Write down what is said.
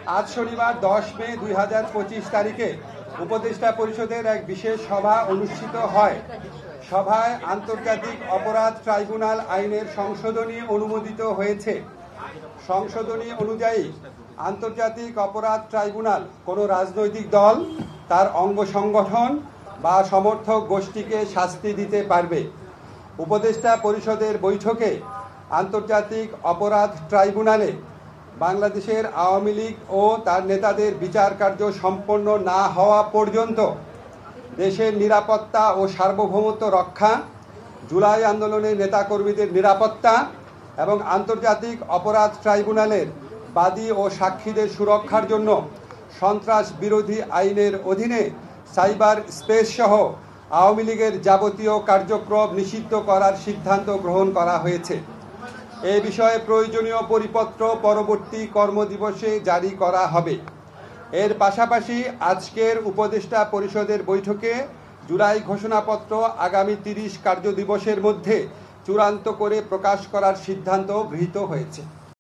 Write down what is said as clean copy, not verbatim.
আজ শনিবার 10 মে 2025 তারিখে উপদেষ্টা পরিষদের এক বিশেষ সভা অনুষ্ঠিত হয়। সভায় আন্তর্জাতিক অপরাধ ট্রাইব্যুনাল আইনের সংশোধনী অনুমোদিত হয়েছে। সংশোধনী অনুযায়ী আন্তর্জাতিক অপরাধ ট্রাইব্যুনাল কোনো রাজনৈতিক দল, তার অঙ্গ সংগঠন বা সমর্থক গোষ্ঠীকে শাস্তি দিতে পারবে। উপদেষ্টা পরিষদের বৈঠকে আন্তর্জাতিক অপরাধ ট্রাইব্যুনালে বাংলাদেশের আওয়ামী লীগ ও তার নেতাদের বিচার কার্য সম্পন্ন না হওয়া পর্যন্ত দেশের নিরাপত্তা ও সার্বভৌমত্ব রক্ষা, জুলাই আন্দোলনের নেতাকর্মীদের নিরাপত্তা এবং আন্তর্জাতিক অপরাধ ট্রাইব্যুনালের বাদী ও সাক্ষীদের সুরক্ষার জন্য সন্ত্রাস বিরোধী আইনের অধীনে সাইবার স্পেস সহ আওয়ামী লীগের যাবতীয় কার্যক্রম নিষিদ্ধ করার সিদ্ধান্ত গ্রহণ করা হয়েছে। এ বিষয়ে প্রয়োজনীয় পরিপত্র পরবর্তী কর্মদিবসে জারি করা হবে। এর পাশাপাশি আজকের উপদেষ্টা পরিষদের বৈঠকে জুলাই ঘোষণাপত্র আগামী 30 কার্যদিবসের মধ্যে চূড়ান্ত করে প্রকাশ করার সিদ্ধান্ত গৃহীত হয়েছে।